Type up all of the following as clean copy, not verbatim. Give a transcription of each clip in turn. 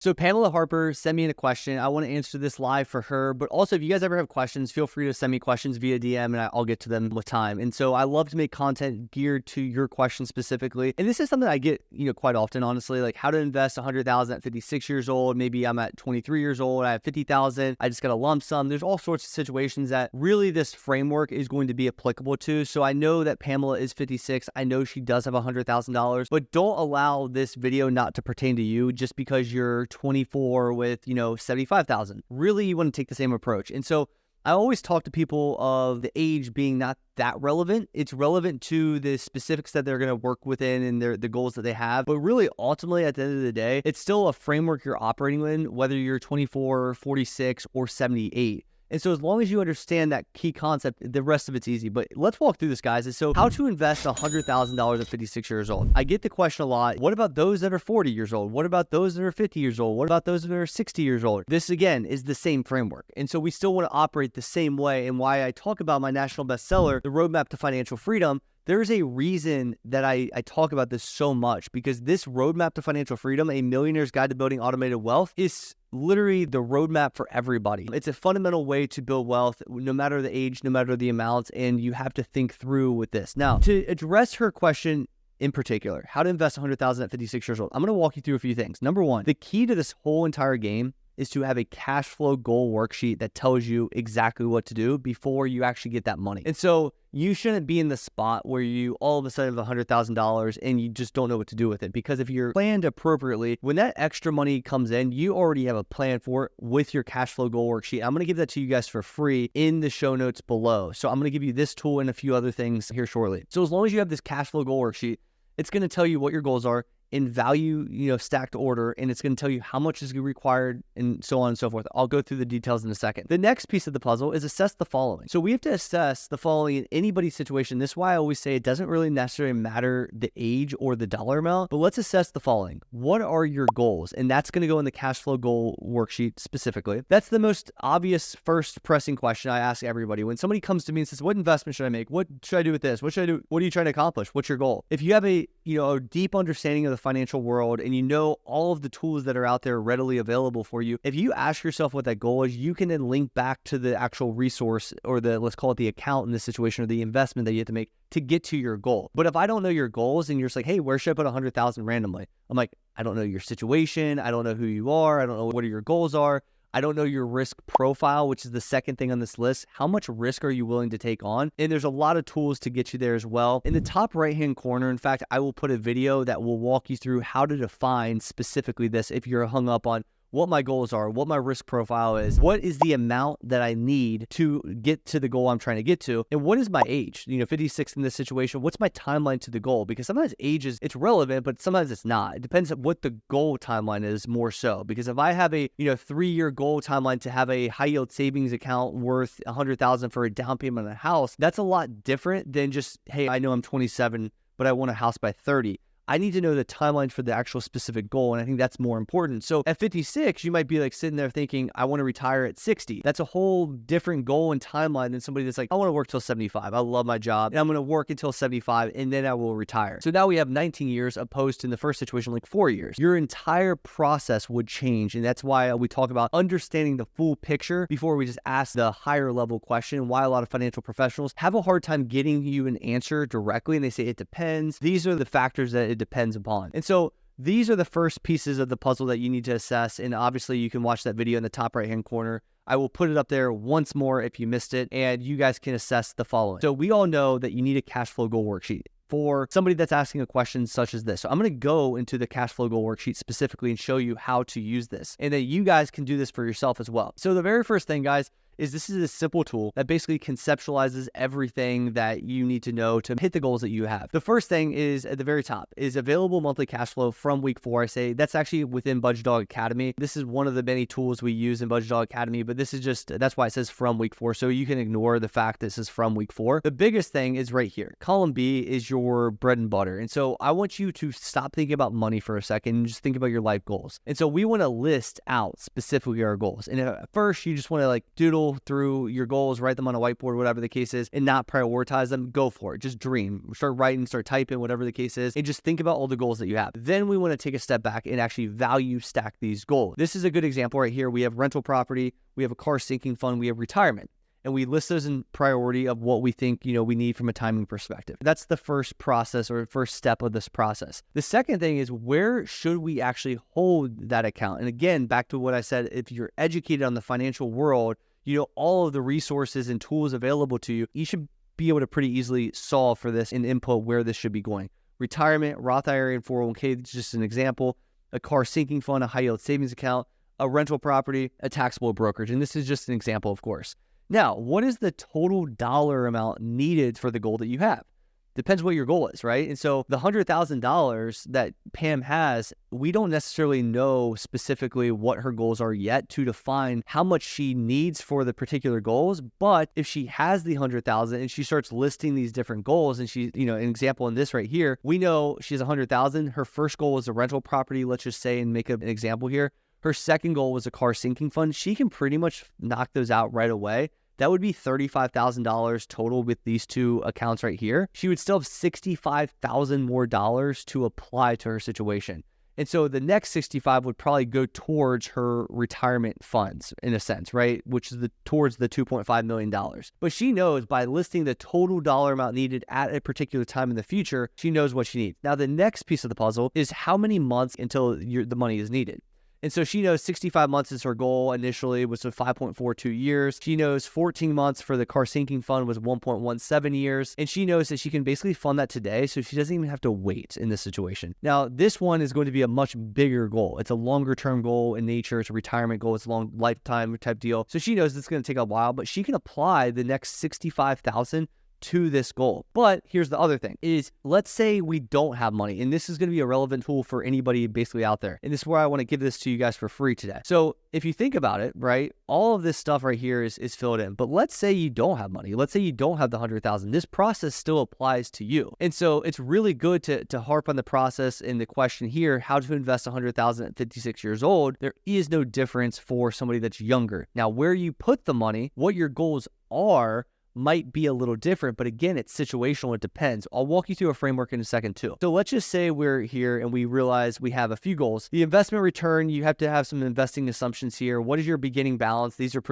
So Pamela Harper sent me in a question. I want to answer this live for her, but also if you guys ever have questions, feel free to send me questions via DM and I'll get to them with time. And so I love to make content geared to your question specifically. And this is something I get, quite often, honestly, like how to invest 100,000 at 56 years old. Maybe I'm at 23 years old. I have 50,000. I just got a lump sum. There's all sorts of situations that really this framework is going to be applicable to. So I know that Pamela is 56. I know she does have $100,000, but don't allow this video not to pertain to you just because you're 24 with, 75,000. Really, you want to take the same approach. And so I always talk to people of the age being not that relevant. It's relevant to the specifics that they're going to work within and the goals that they have. But really, ultimately, at the end of the day, it's still a framework you're operating in, whether you're 24, 46, or 78. And so as long as you understand that key concept, the rest of it's easy. But let's walk through this, guys. And so how to invest $100,000 at 56 years old. I get the question a lot. What about those that are 40 years old? What about those that are 50 years old? What about those that are 60 years old? This, again, is the same framework. And so we still want to operate the same way. And why I talk about my national bestseller, The Roadmap to Financial Freedom, there's a reason that I talk about this so much, because this roadmap to financial freedom, A Millionaire's Guide to Building Automated Wealth, is literally the roadmap for everybody. It's a fundamental way to build wealth, no matter the age, no matter the amounts, and you have to think through with this. Now, to address her question in particular, how to invest 100,000 at 56 years old, I'm going to walk you through a few things. Number one, the key to this whole entire game is to have a cash flow goal worksheet that tells you exactly what to do before you actually get that money. And so you shouldn't be in the spot where you all of a sudden have $100,000 and you just don't know what to do with it. Because if you're planned appropriately, when that extra money comes in, you already have a plan for it with your cash flow goal worksheet. I'm going to give that to you guys for free in the show notes below. So I'm going to give you this tool and a few other things here shortly. So as long as you have this cash flow goal worksheet, it's going to tell you what your goals are in value, stacked order, and it's going to tell you how much is required and so on and so forth. I'll go through the details in a second. The next piece of the puzzle is assess the following. So we have to assess the following in anybody's situation. This is why I always say it doesn't really necessarily matter the age or the dollar amount, but let's assess the following. What are your goals? And that's going to go in the cash flow goal worksheet specifically. That's the most obvious first pressing question I ask everybody. When somebody comes to me and says, what investment should I make? What should I do with this? What should I do? What are you trying to accomplish? What's your goal? If you have a deep understanding of the financial world and you know all of the tools that are out there readily available for you, if you ask yourself what that goal is, you can then link back to the actual resource or let's call it the account in this situation, or the investment that you have to make to get to your goal. But if I don't know your goals and you're just like, hey, where should I put 100,000 randomly? I'm like, I don't know your situation. I don't know who you are. I don't know what your goals are. I don't know your risk profile, which is the second thing on this list. How much risk are you willing to take on? And there's a lot of tools to get you there as well. In the top right-hand corner, in fact, I will put a video that will walk you through how to define specifically this if you're hung up on what my goals are, what my risk profile is, what is the amount that I need to get to the goal I'm trying to get to, and what is my age? 56 in this situation, what's my timeline to the goal? Because sometimes age it's relevant, but sometimes it's not. It depends on what the goal timeline is more so. Because if I have a 3-year goal timeline to have a high yield savings account worth $100,000 for a down payment on a house, that's a lot different than just, hey, I know I'm 27, but I want a house by 30. I need to know the timeline for the actual specific goal, and I think that's more important. So at 56, you might be like sitting there thinking, I want to retire at 60. That's a whole different goal and timeline than somebody that's like, I want to work till 75. I love my job, and I'm going to work until 75, and then I will retire. So now we have 19 years opposed to in the first situation, like 4 years. Your entire process would change, and that's why we talk about understanding the full picture before we just ask the higher level question, why a lot of financial professionals have a hard time getting you an answer directly, and they say it depends. These are the factors that it depends upon. And so these are the first pieces of the puzzle that you need to assess. And obviously you can watch that video in the top right-hand corner. I will put it up there once more if you missed it, and you guys can assess the following. So we all know that you need a cash flow goal worksheet for somebody that's asking a question such as this. So I'm going to go into the cash flow goal worksheet specifically and show you how to use this, and that you guys can do this for yourself as well. So the very first thing, guys, is this is a simple tool that basically conceptualizes everything that you need to know to hit the goals that you have. The first thing is at the very top is available monthly cash flow from week 4. I say that's actually within Budgetdog Academy. This is one of the many tools we use in Budgetdog Academy, but this is that's why it says from week 4. So you can ignore the fact this is from week 4. The biggest thing is right here. Column B is your bread and butter. And so I want you to stop thinking about money for a second and just think about your life goals. And so we want to list out specifically our goals. And at first you just want to like doodle scribble through your goals, write them on a whiteboard, whatever the case is, and not prioritize them, go for it. Just dream. Start writing, start typing, whatever the case is, and just think about all the goals that you have. Then we want to take a step back and actually value stack these goals. This is a good example right here. We have rental property, we have a car sinking fund, we have retirement. And we list those in priority of what we think, we need from a timing perspective. That's the first process or first step of this process. The second thing is, where should we actually hold that account? And again, back to what I said, if you're educated on the financial world, all of the resources and tools available to you, you should be able to pretty easily solve for this and input where this should be going. Retirement, Roth IRA, and 401k, is just an example. A car sinking fund, a high yield savings account, a rental property, a taxable brokerage. And this is just an example, of course. Now, what is the total dollar amount needed for the goal that you have? Depends what your goal is, right? And so the $100,000 that Pam has, we don't necessarily know specifically what her goals are yet to define how much she needs for the particular goals. But if she has the $100,000 and she starts listing these different goals, and she, an example in this right here, we know she has $100,000. Her first goal is a rental property, let's just say, and make an example here. Her second goal was a car sinking fund. She can pretty much knock those out right away. That would be $35,000 total with these two accounts right here. She would still have $65,000 more to apply to her situation. And so the next 65 would probably go towards her retirement funds in a sense, right? Which is towards the $2.5 million. But she knows by listing the total dollar amount needed at a particular time in the future, she knows what she needs. Now, the next piece of the puzzle is how many months until the money is needed. And so she knows 65 months is her goal initially, was 5.42 years. She knows 14 months for the car sinking fund was 1.17 years. And she knows that she can basically fund that today, so she doesn't even have to wait in this situation. Now, this one is going to be a much bigger goal. It's a longer term goal in nature. It's a retirement goal. It's a long lifetime type deal. So she knows it's going to take a while, but she can apply the next $65,000 to this goal. But here's the other thing is, let's say we don't have money, and this is going to be a relevant tool for anybody basically out there. And this is where I want to give this to you guys for free today. So if you think about it, right, all of this stuff right here is filled in. But let's say you don't have money. Let's say you don't have the $100,000. This process still applies to you. And so it's really good to harp on the process in the question here, how to invest $100,000 at 56 years old. There is no difference for somebody that's younger. Now, where you put the money, what your goals are, might be a little different, but again, it's situational. It depends. I'll walk you through a framework in a second too. So let's just say we're here and we realize we have a few goals. The investment return, you have to have some investing assumptions here. What is your beginning balance? These aren't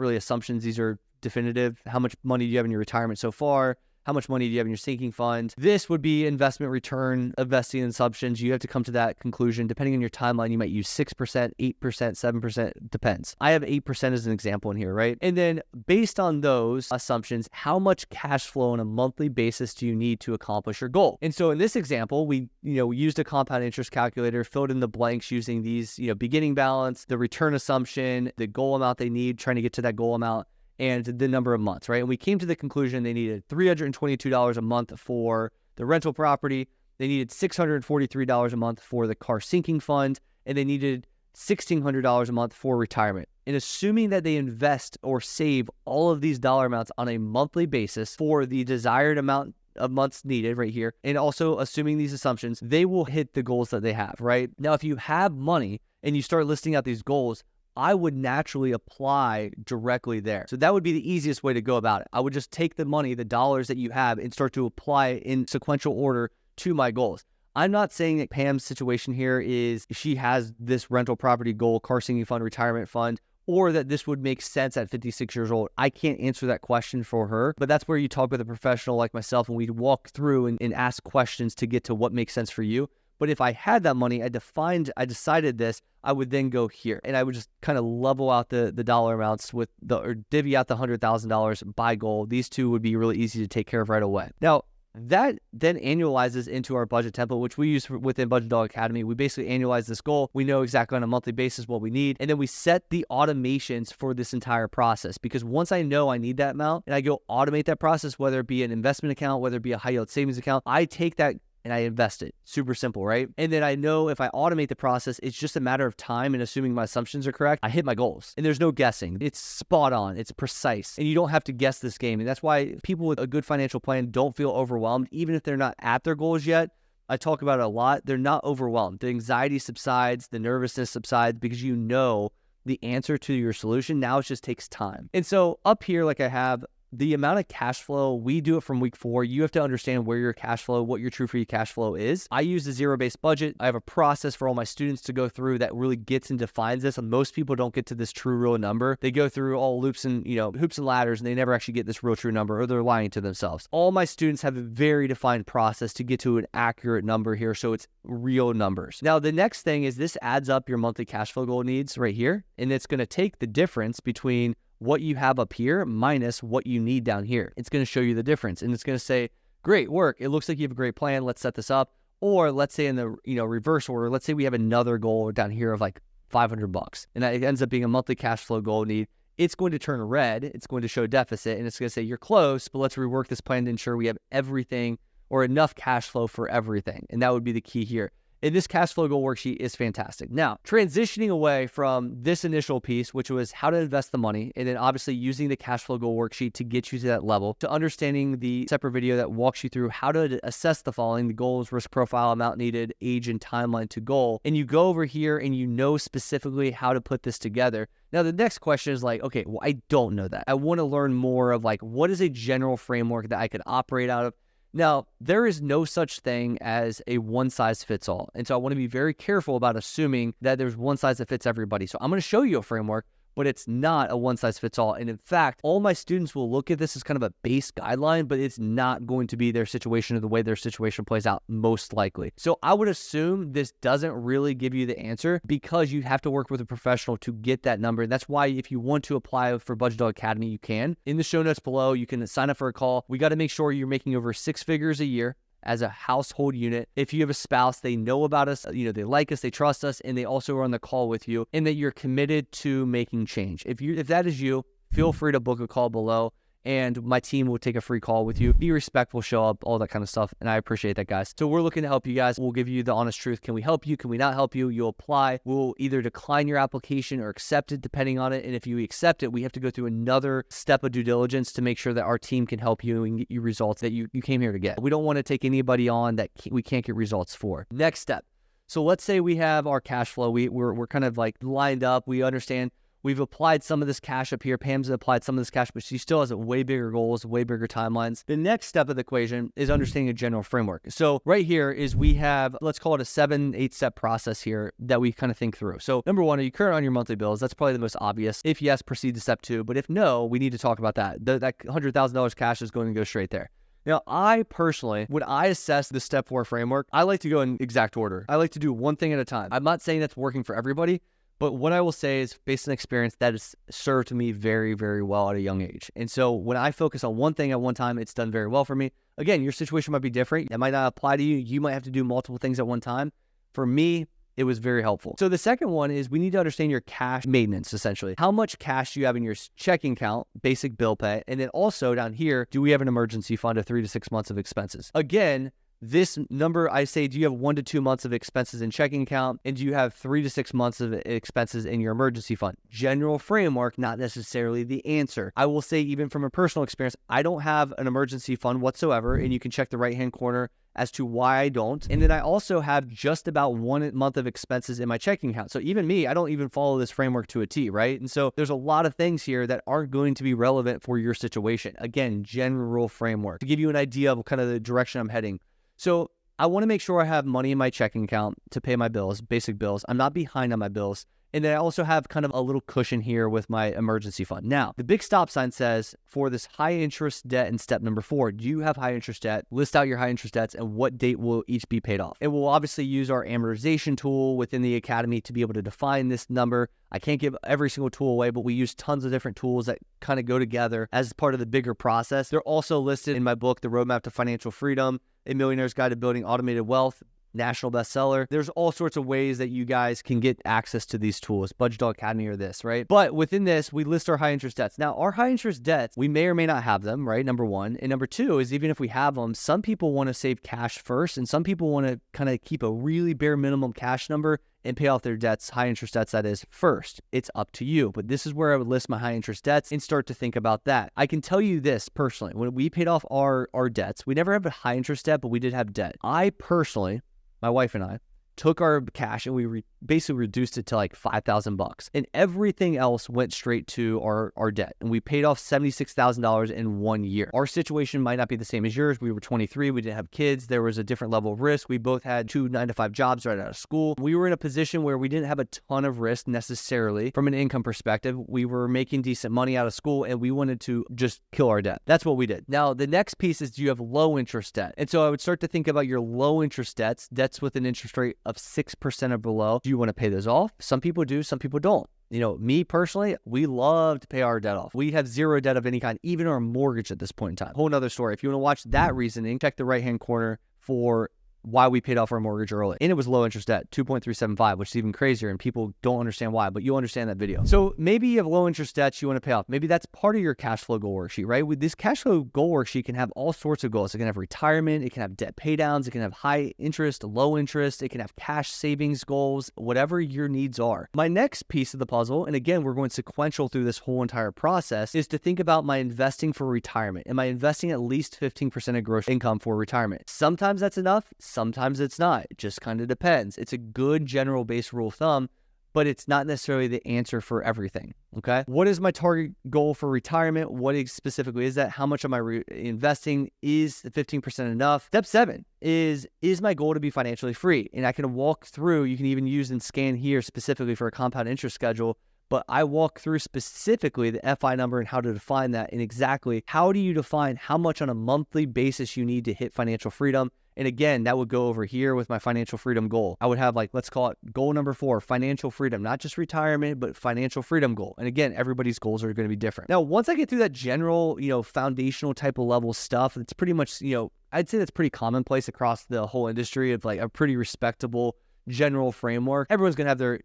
really assumptions. These are definitive. How much money do you have in your retirement so far? How much money do you have in your sinking fund? This would be investment return, investing assumptions. You have to come to that conclusion. Depending on your timeline, you might use 6%, 8%, 7%, depends. I have 8% as an example in here, right? And then based on those assumptions, how much cash flow on a monthly basis do you need to accomplish your goal? And so in this example, we used a compound interest calculator, filled in the blanks using these, beginning balance, the return assumption, the goal amount they need, trying to get to that goal amount, and the number of months, right? And we came to the conclusion they needed $322 a month for the rental property. They needed $643 a month for the car sinking fund, and they needed $1,600 a month for retirement. And assuming that they invest or save all of these dollar amounts on a monthly basis for the desired amount of months needed right here, and also assuming these assumptions, they will hit the goals that they have, right? Now, if you have money and you start listing out these goals, I would naturally apply directly there. So that would be the easiest way to go about it. I would just take the money, the dollars that you have, and start to apply in sequential order to my goals. I'm not saying that Pam's situation here is she has this rental property goal, car sinking fund, retirement fund, or that this would make sense at 56 years old. I can't answer that question for her, but that's where you talk with a professional like myself and we walk through and ask questions to get to what makes sense for you. But if I had that money, I decided this, I would then go here and I would just kind of level out the dollar amounts or divvy out the $100,000 by goal. These two would be really easy to take care of right away. Now, that then annualizes into our budget template, which we use within Budgetdog Academy. We basically annualize this goal. We know exactly on a monthly basis what we need. And then we set the automations for this entire process. Because once I know I need that amount and I go automate that process, whether it be an investment account, whether it be a high yield savings account, I take that and I invest it. Super simple, right? And then I know if I automate the process, it's just a matter of time and assuming my assumptions are correct, I hit my goals. And there's no guessing. It's spot on. It's precise. And you don't have to guess this game. And that's why people with a good financial plan don't feel overwhelmed, even if they're not at their goals yet. I talk about it a lot. They're not overwhelmed. The anxiety subsides, the nervousness subsides because you know the answer to your solution. Now it just takes time. And so up here, like I have the amount of cash flow, we do it from week 4. You have to understand where your cash flow, what your true free cash flow is. I use the zero-based budget. I have a process for all my students to go through that really gets and defines this. And most people don't get to this true real number. They go through all loops and, hoops and ladders, and they never actually get this real true number, or they're lying to themselves. All my students have a very defined process to get to an accurate number here. So it's real numbers. Now, the next thing is this adds up your monthly cash flow goal needs right here. And it's going to take the difference between what you have up here minus what you need down here. It's going to show you the difference, and it's going to say, great work. It looks like you have a great plan. Let's set this up. Or let's say in the reverse order, let's say we have another goal down here of like $500, and that ends up being a monthly cash flow goal need. It's going to turn red. It's going to show deficit, and it's going to say you're close, but let's rework this plan to ensure we have everything or enough cash flow for everything. And that would be the key here. And this cash flow goal worksheet is fantastic. Now, transitioning away from this initial piece, which was how to invest the money, and then obviously using the cash flow goal worksheet to get you to that level, to understanding the separate video that walks you through how to assess the following: the goals, risk profile, amount needed, age, and timeline to goal. And you go over here and you know specifically how to put this together. Now, the next question is like, okay, well, I don't know that. I want to learn more of like, what is a general framework that I could operate out of? Now, there is no such thing as a one-size-fits-all. And so I want to be very careful about assuming that there's one size that fits everybody. So I'm going to show you a framework, but it's not a one-size-fits-all. And in fact, all my students will look at this as kind of a base guideline, but it's not going to be their situation or the way their situation plays out, most likely. So I would assume this doesn't really give you the answer, because you have to work with a professional to get that number. And that's why if you want to apply for Budgetdog Academy, you can. In the show notes below, you can sign up for a call. We got to make sure you're making over 6 figures a year as a household unit. If you have a spouse, they know about us, they like us, they trust us, and they also are on the call with you, and that you're committed to making change. If that is you, feel free to book a call below, and my team will take a free call with you. Be respectful, show up, all that kind of stuff, and I appreciate that, guys. So we're looking to help you guys. We'll give you the honest truth. Can we help you? Can we not help you? You'll apply. We'll either decline your application or accept it, depending on it. And if you accept it, we have to go through another step of due diligence to make sure that our team can help you and get you results that you came here to get. We don't want to take anybody on that we can't get results for. Next step. So let's say we have our cash flow. We're kind of like lined up. We understand. We've applied some of this cash up here. Pam's applied some of this cash, but she still has way bigger goals, way bigger timelines. The next step of the equation is understanding a general framework. So right here is we have, let's call it a 7-8 step process here that we kind of think through. So number 1, are you current on your monthly bills? That's probably the most obvious. If yes, proceed to step 2. But if no, we need to talk about that. That $100,000 cash is going to go straight there. Now, I personally, when I assess the step 4 framework, I like to go in exact order. I like to do one thing at a time. I'm not saying that's working for everybody, but what I will say is, based on experience, that has served me very, very well at a young age. And so when I focus on one thing at one time, it's done very well for me. Again, your situation might be different. It might not apply to you. You might have to do multiple things at one time. For me, it was very helpful. So the second one is we need to understand your cash maintenance, essentially. How much cash do you have in your checking account, basic bill pay? And then also down here, do we have an emergency fund of 3 to 6 months of expenses? Again, this number, I say, do you have 1 to 2 months of expenses in checking account? And do you have 3 to 6 months of expenses in your emergency fund? General framework, not necessarily the answer. I will say, even from a personal experience, I don't have an emergency fund whatsoever. And you can check the right-hand corner as to why I don't. And then I also have just about 1 month of expenses in my checking account. So even me, I don't even follow this framework to a T, right? And so there's a lot of things here that aren't going to be relevant for your situation. Again, general framework to give you an idea of kind of the direction I'm heading. So I want to make sure I have money in my checking account to pay my bills, basic bills. I'm not behind on my bills. And then I also have kind of a little cushion here with my emergency fund. Now, the big stop sign says for this high interest debt in step number 4, do you have high interest debt? List out your high interest debts and what date will each be paid off. And we'll obviously use our amortization tool within the academy to be able to define this number. I can't give every single tool away, but we use tons of different tools that kind of go together as part of the bigger process. They're also listed in my book, The Roadmap to Financial Freedom, A Millionaire's Guide to Building Automated Wealth, national bestseller. There's all sorts of ways that you guys can get access to these tools, Budgetdog Academy or this, right? But within this, we list our high interest debts. Now, our high interest debts, we may or may not have them, right? Number 1. And number 2 is, even if we have them, some people want to save cash first, and some people want to kind of keep a really bare minimum cash number and pay off their debts, high interest debts, that is, first. It's up to you. But this is where I would list my high interest debts and start to think about that. I can tell you this personally. When we paid off our debts, we never had a high interest debt, but we did have debt. I personally, my wife and I, took our cash and we basically reduced it to like $5,000, and everything else went straight to our debt. And we paid off $76,000 in 1 year. Our situation might not be the same as yours. We were 23. We didn't have kids. There was a different level of risk. We both had 2 9-to-5 jobs right out of school. We were in a position where we didn't have a ton of risk necessarily from an income perspective. We were making decent money out of school and we wanted to just kill our debt. That's what we did. Now, the next piece is, do you have low interest debt? And so I would start to think about your low interest debts with an interest rate of 6% or below. Do you want to pay those off? Some people do, some people don't. You know, me personally, we love to pay our debt off. We have zero debt of any kind, even our mortgage at this point in time. Whole nother story. If you want to watch that reasoning, check the right-hand corner for why we paid off our mortgage early. And it was low interest debt, 2.375, which is even crazier, and people don't understand why, but you'll understand that video. So maybe you have low interest debts you want to pay off. Maybe that's part of your cash flow goal worksheet, right? With this cash flow goal worksheet can have all sorts of goals. It can have retirement, it can have debt pay downs, it can have high interest, low interest, it can have cash savings goals, whatever your needs are. My next piece of the puzzle, and again, we're going sequential through this whole entire process, is to think about my investing for retirement. Am I investing at least 15% of gross income for retirement? Sometimes that's enough. Sometimes it's not. It just kind of depends. It's a good general base rule of thumb, but it's not necessarily the answer for everything. Okay. What is my target goal for retirement? What specifically is that? How much am I investing? Is the 15% enough? Step 7 is my goal to be financially free? And I can walk through, you can even use and scan here specifically for a compound interest schedule, but I walk through specifically the FI number and how to define that, and exactly how do you define how much on a monthly basis you need to hit financial freedom. And again, that would go over here with my financial freedom goal. I would have, like, let's call it goal number 4, financial freedom, not just retirement, but financial freedom goal. And again, everybody's goals are going to be different. Now, once I get through that general, foundational type of level stuff, it's pretty much, I'd say that's pretty commonplace across the whole industry of like a pretty respectable general framework. Everyone's going to have their,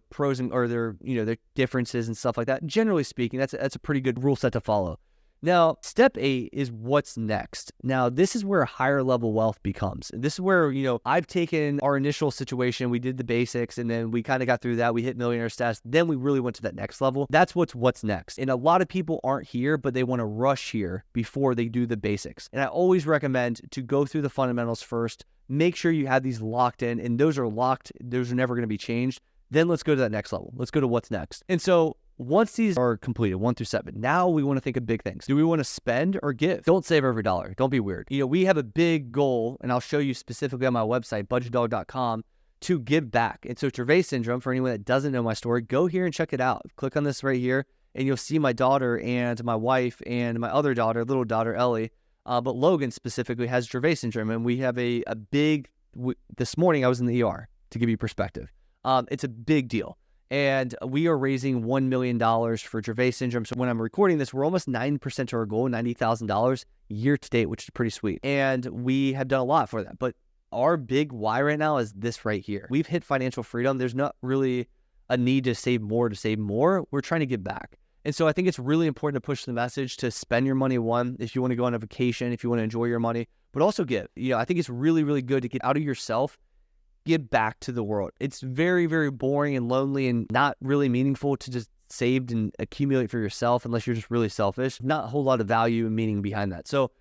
pros and, or their, their differences and stuff like that. Generally speaking, that's a pretty good rule set to follow. Now, step 8 is what's next. Now, this is where higher level wealth becomes. This is where, I've taken our initial situation, we did the basics, and then we kind of got through that. We hit millionaire status. Then we really went to that next level. That's what's next. And a lot of people aren't here, but they want to rush here before they do the basics. And I always recommend to go through the fundamentals first. Make sure you have these locked in, and those are locked. Those are never going to be changed. Then let's go to that next level. Let's go to what's next. And so once these are completed, 1 through 7, now we want to think of big things. Do we want to spend or give? Don't save every dollar. Don't be weird. We have a big goal, and I'll show you specifically on my website, budgetdog.com, to give back. And so Gervais syndrome, for anyone that doesn't know my story, go here and check it out. Click on this right here, and you'll see my daughter and my wife and my other daughter, little daughter, Ellie. But Logan specifically has Gervais syndrome, and we have a big, this morning I was in the ER, to give you perspective. It's a big deal. And we are raising $1 million for Gervais syndrome. So when I'm recording this, we're almost 9% to our goal, $90,000 year to date, which is pretty sweet. And we have done a lot for that. But our big why right now is this right here. We've hit financial freedom. There's not really a need to save more to save more. We're trying to give back. And so I think it's really important to push the message to spend your money, one, if you want to go on a vacation, if you want to enjoy your money, but also give. I think it's really, really good to get out of yourself, give back to the world. It's very, very boring and lonely and not really meaningful to just save and accumulate for yourself unless you're just really selfish. Not a whole lot of value and meaning behind that. So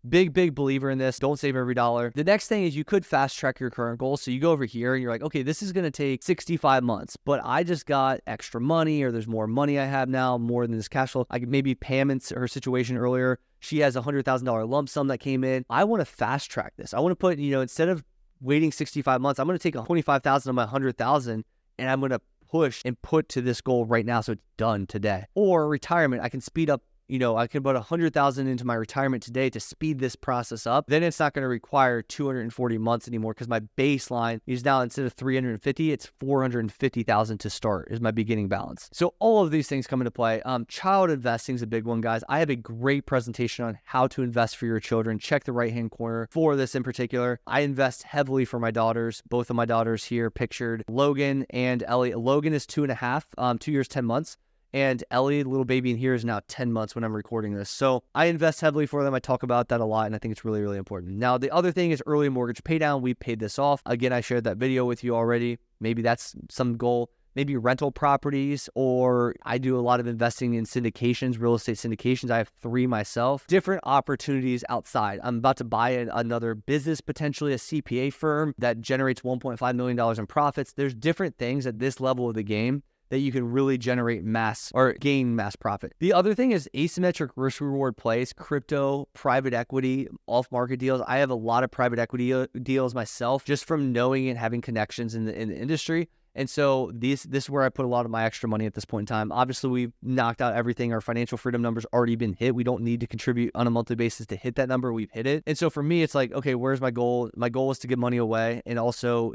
big believer in this. Don't save every dollar. The next thing is you could fast track your current goals. So you go over here and you're like, okay, this is going to take 65 months, but I just got extra money, or there's more money I have now, more than this cash flow. I could maybe Pam's her situation earlier. She has a $100,000 lump sum that came in. I want to fast track this. I want to put, instead of waiting 65 months, I'm going to take 25,000 of my 100,000 and I'm going to push and put to this goal right now. So it's done today. Or retirement, I can speed up. I can put 100,000 into my retirement today to speed this process up. Then it's not going to require 240 months anymore, because my baseline is now, instead of 350, it's 450,000 to start is my beginning balance. So all of these things come into play. Child investing is a big one, guys. I have a great presentation on how to invest for your children. Check the right-hand corner for this in particular. I invest heavily for my daughters. Both of my daughters here pictured, Logan and Ellie. Logan is 2.5, 2 years, 10 months. And Ellie, little baby in here, is now 10 months when I'm recording this. So I invest heavily for them. I talk about that a lot, and I think it's really, really important. Now, the other thing is early mortgage pay down. We paid this off. Again, I shared that video with you already. Maybe that's some goal. maybe rental properties, or I do a lot of investing in syndications, real estate syndications. I have 3 myself. Different opportunities outside. I'm about to buy another business, potentially a CPA firm that generates $1.5 million in profits. There's different things at this level of the game that you can really generate mass or gain mass profit. The other thing is asymmetric risk reward plays, crypto, private equity, off market deals. I have a lot of private equity deals myself just from knowing and having connections in the industry. And so this is where I put a lot of my extra money at this point in time. Obviously, we've knocked out everything. Our financial freedom number's already been hit. We don't need to contribute on a monthly basis to hit that number. We've hit it. And so for me, it's like, okay, where's my goal? My goal is to give money away and also,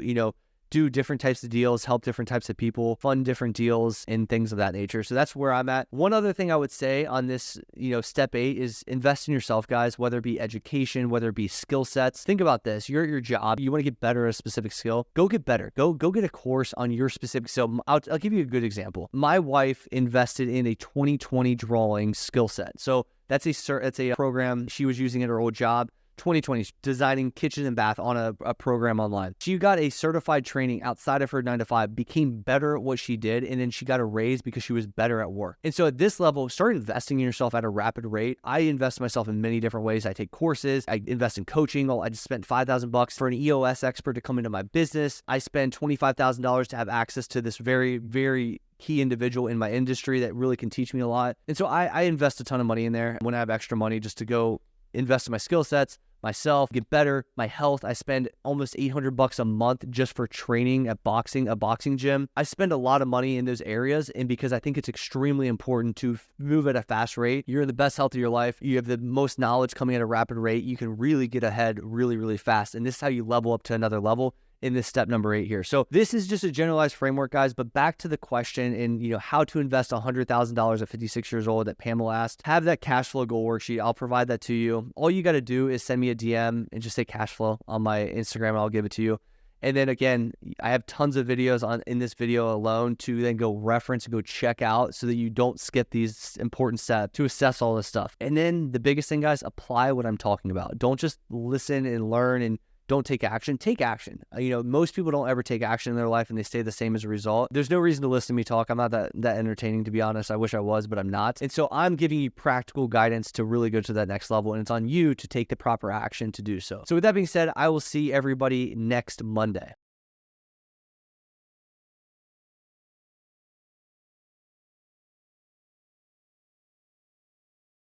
do different types of deals, help different types of people, fund different deals and things of that nature. So that's where I'm at. One other thing I would say on this, step 8 is invest in yourself, guys, whether it be education, whether it be skill sets. Think about this. You're at your job. You want to get better at a specific skill. Go get better. Go get a course on your specific skill. I'll give you a good example. My wife invested in a 2020 drawing skill set. So that's a program she was using at her old job. 2020, designing kitchen and bath on a program online. She got a certified training outside of her 9 to 5, became better at what she did, and then she got a raise because she was better at work. And so at this level, start investing in yourself at a rapid rate. I invest in myself in many different ways. I take courses, I invest in coaching. I just spent $5,000 for an EOS expert to come into my business. I spend $25,000 to have access to this very, very key individual in my industry that really can teach me a lot. And so I invest a ton of money in there when I have extra money just to go invest in my skill sets, myself, get better, my health. I spend almost $800 a month just for training at a boxing gym. I spend a lot of money in those areas, and because I think it's extremely important to move at a fast rate. You're in the best health of your life. You have the most knowledge coming at a rapid rate. You can really get ahead really, really fast. And this is how you level up to another level in this step number 8 here. So this is just a generalized framework, guys, but back to the question and how to invest $100,000 at 56 years old that Pamela asked. Have that cash flow goal worksheet. I'll provide that to you. All you got to do is send me a DM and just say cash flow on my Instagram and I'll give it to you. And then again, I have tons of videos in this video alone to then go reference and go check out so that you don't skip these important steps to assess all this stuff. And then the biggest thing, guys, apply what I'm talking about. Don't just listen and learn and don't take action. Take action. Most people don't ever take action in their life and they stay the same as a result. There's no reason to listen to me talk. I'm not that entertaining, to be honest. I wish I was, but I'm not. And so I'm giving you practical guidance to really go to that next level, and it's on you to take the proper action to do so. So with that being said, I will see everybody next Monday.